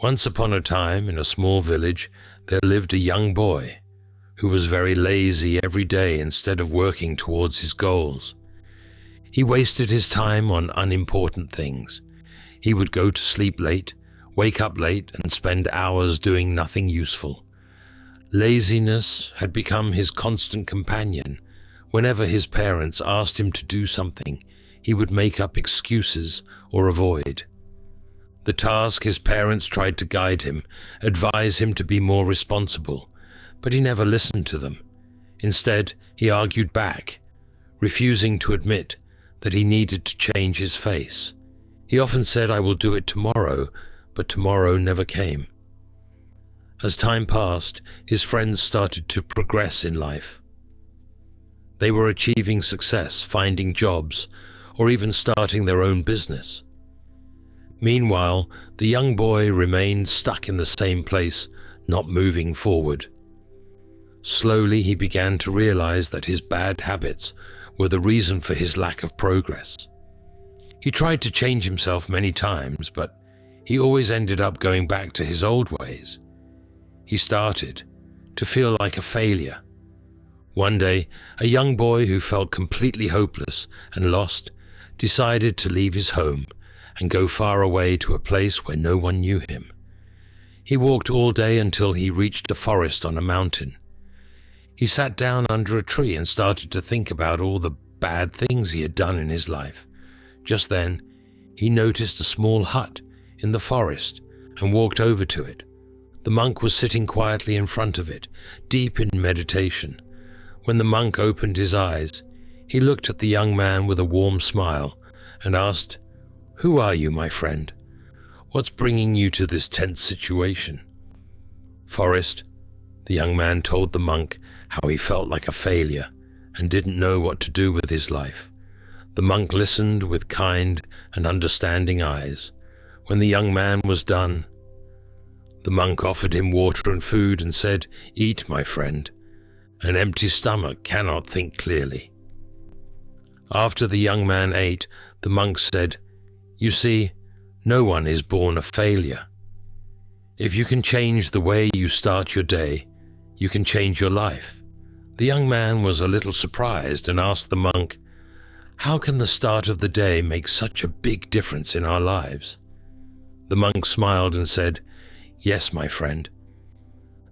Once upon a time, in a small village, there lived a young boy who was very lazy every day instead of working towards his goals. He wasted his time on unimportant things. He would go to sleep late, wake up late, and spend hours doing nothing useful. Laziness had become his constant companion. Whenever his parents asked him to do something, he would make up excuses or avoid the task. His parents tried to guide him, advise him to be more responsible, but he never listened to them. Instead, he argued back, refusing to admit that he needed to change his face. He often said, "I will do it tomorrow," but tomorrow never came. As time passed, his friends started to progress in life. They were achieving success, finding jobs, or even starting their own business. Meanwhile, the young boy remained stuck in the same place, not moving forward. Slowly, he began to realize that his bad habits were the reason for his lack of progress. He tried to change himself many times, but he always ended up going back to his old ways. He started to feel like a failure. One day, a young boy who felt completely hopeless and lost decided to leave his home and go far away to a place where no one knew him. He walked all day until he reached a forest on a mountain. He sat down under a tree and started to think about all the bad things he had done in his life. Just then, he noticed a small hut in the forest and walked over to it. The monk was sitting quietly in front of it, deep in meditation. When the monk opened his eyes, he looked at the young man with a warm smile and asked, "Who are you, my friend? What's bringing you to this tense situation?" "Forest," the young man told the monk how he felt like a failure and didn't know what to do with his life. The monk listened with kind and understanding eyes. When the young man was done, the monk offered him water and food and said, "Eat, my friend. An empty stomach cannot think clearly." After the young man ate, the monk said, "You see, no one is born a failure. If you can change the way you start your day, you can change your life." The young man was a little surprised and asked the monk, "How can the start of the day make such a big difference in our lives?" The monk smiled and said, "Yes, my friend.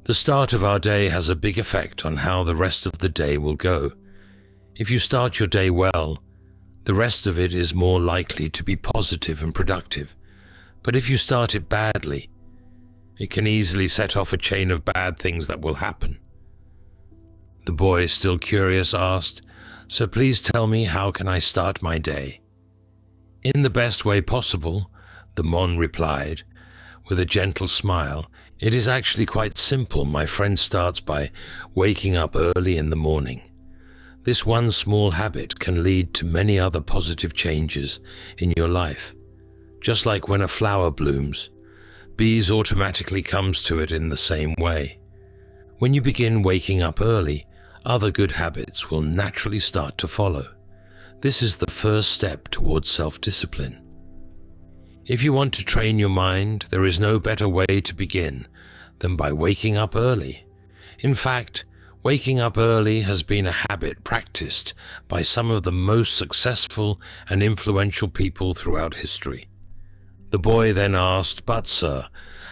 The start of our day has a big effect on how the rest of the day will go. If you start your day well, the rest of it is more likely to be positive and productive. But if you start it badly, it can easily set off a chain of bad things that will happen." The boy, still curious, asked, "So please tell me, how can I start my day?" "In the best way possible," the mon replied, with a gentle smile. "It is actually quite simple. My friend starts by waking up early in the morning. This one small habit can lead to many other positive changes in your life. Just like when a flower blooms, bees automatically comes to it in the same way. When you begin waking up early, other good habits will naturally start to follow. This is the first step towards self-discipline. If you want to train your mind, there is no better way to begin than by waking up early. In fact, waking up early has been a habit practiced by some of the most successful and influential people throughout history. The boy then asked, "But sir,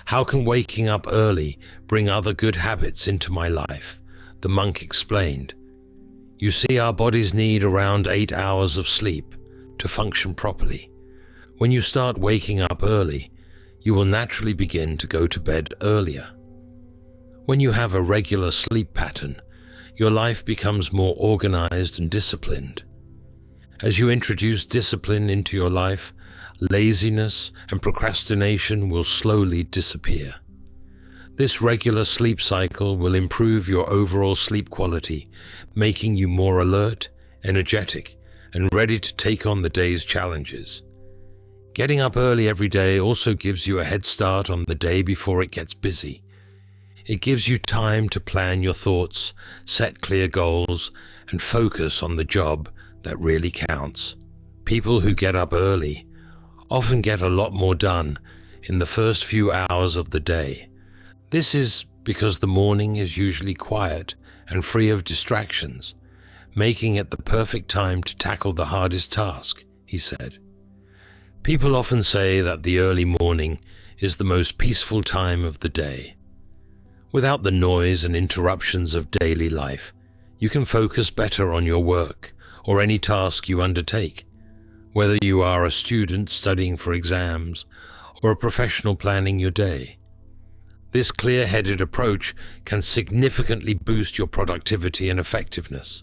how can waking up early bring other good habits into my life?" The monk explained, "You see, our bodies need around 8 hours of sleep to function properly. When you start waking up early, you will naturally begin to go to bed earlier. When you have a regular sleep pattern, your life becomes more organized and disciplined. As you introduce discipline into your life, laziness and procrastination will slowly disappear. This regular sleep cycle will improve your overall sleep quality, making you more alert, energetic, and ready to take on the day's challenges. Getting up early every day also gives you a head start on the day before it gets busy. It gives you time to plan your thoughts, set clear goals, and focus on the job that really counts. People who get up early often get a lot more done in the first few hours of the day. This is because the morning is usually quiet and free of distractions, making it the perfect time to tackle the hardest task, he said. People often say that the early morning is the most peaceful time of the day. Without the noise and interruptions of daily life, you can focus better on your work or any task you undertake, whether you are a student studying for exams or a professional planning your day. This clear-headed approach can significantly boost your productivity and effectiveness.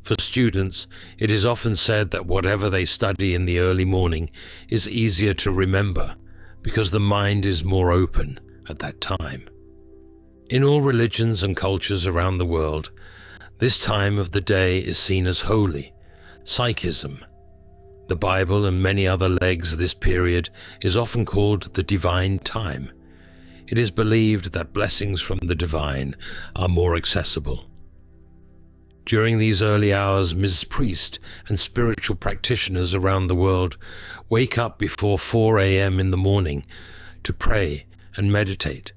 For students, it is often said that whatever they study in the early morning is easier to remember because the mind is more open at that time. In all religions and cultures around the world, this time of the day is seen as holy. Sikhism, the Bible, and many other legs of this period is often called the divine time. It is believed that blessings from the divine are more accessible. During these early hours, Ms. Priest and spiritual practitioners around the world wake up before 4 a.m. in the morning to pray and meditate.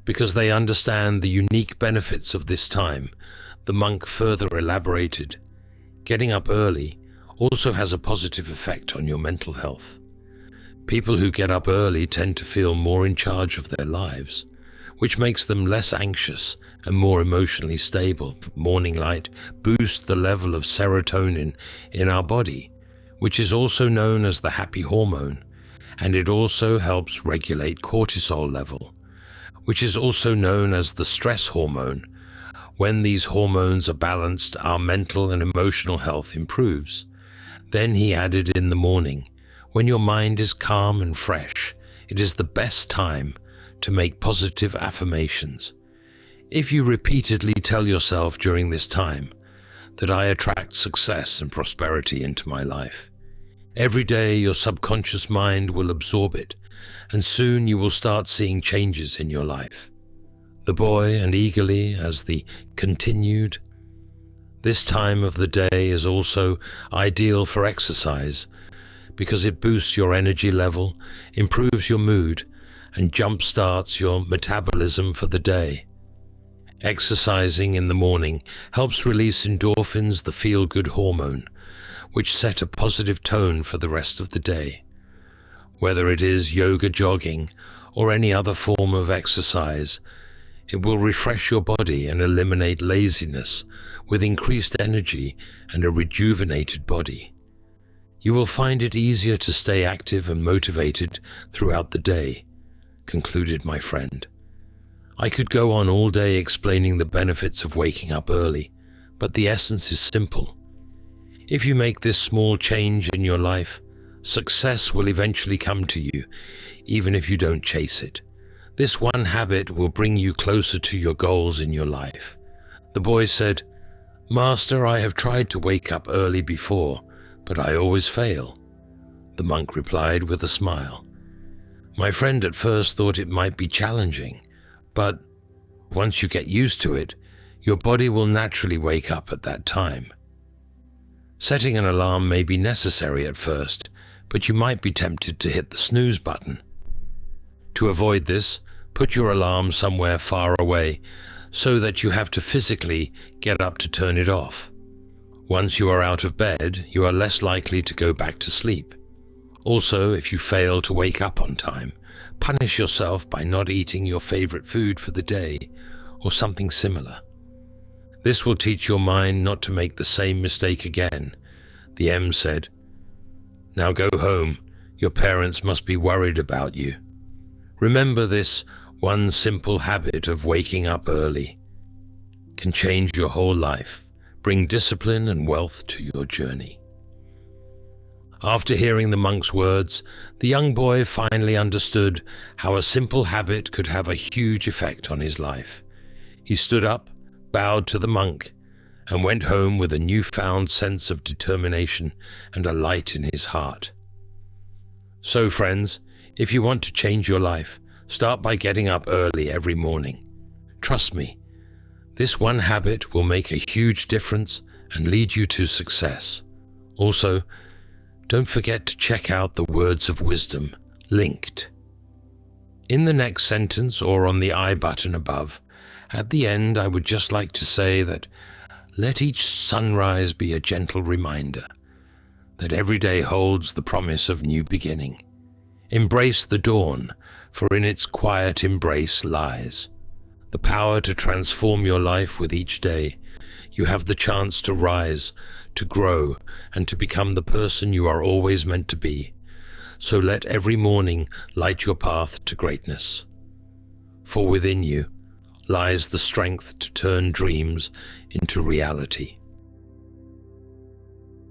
Because they understand the unique benefits of this time, the monk further elaborated, getting up early also has a positive effect on your mental health. People who get up early tend to feel more in charge of their lives, which makes them less anxious and more emotionally stable. Morning light boosts the level of serotonin in our body, which is also known as the happy hormone, and it also helps regulate cortisol level, which is also known as the stress hormone. When these hormones are balanced, our mental and emotional health improves. Then he added, in the morning, when your mind is calm and fresh, it is the best time to make positive affirmations. If you repeatedly tell yourself during this time that I attract success and prosperity into my life, every day your subconscious mind will absorb it, and soon you will start seeing changes in your life. The boy, and eagerly as the continued, this time of the day is also ideal for exercise because it boosts your energy level, improves your mood, and jump-starts your metabolism for the day. Exercising in the morning helps release endorphins, the feel-good hormone, which set a positive tone for the rest of the day. Whether it is yoga, jogging, or any other form of exercise, it will refresh your body and eliminate laziness with increased energy and a rejuvenated body. You will find it easier to stay active and motivated throughout the day, concluded my friend. I could go on all day explaining the benefits of waking up early, but the essence is simple. If you make this small change in your life, success will eventually come to you, even if you don't chase it. This one habit will bring you closer to your goals in your life. The boy said, Master, I have tried to wake up early before, but I always fail. The monk replied with a smile. My friend at first thought it might be challenging, but once you get used to it, your body will naturally wake up at that time. Setting an alarm may be necessary at first, but you might be tempted to hit the snooze button. To avoid this, put your alarm somewhere far away so that you have to physically get up to turn it off. Once you are out of bed, you are less likely to go back to sleep. Also, if you fail to wake up on time, punish yourself by not eating your favorite food for the day or something similar. This will teach your mind not to make the same mistake again. The M said, Now go home. Your parents must be worried about you. Remember, this one simple habit of waking up early can change your whole life, bring discipline and wealth to your journey. After hearing the monk's words, the young boy finally understood how a simple habit could have a huge effect on his life. He stood up, bowed to the monk, and went home with a newfound sense of determination and a light in his heart. So, friends, if you want to change your life, start by getting up early every morning. Trust me, this one habit will make a huge difference and lead you to success. Also, don't forget to check out the words of wisdom linked In the next sentence or on the I button above, at the end I would just like to say that let each sunrise be a gentle reminder that every day holds the promise of new beginning. Embrace the dawn, for in its quiet embrace lies the power to transform your life with each day. You have the chance to rise, to grow, and to become the person you are always meant to be. So let every morning light your path to greatness. For within you lies the strength to turn dreams into reality.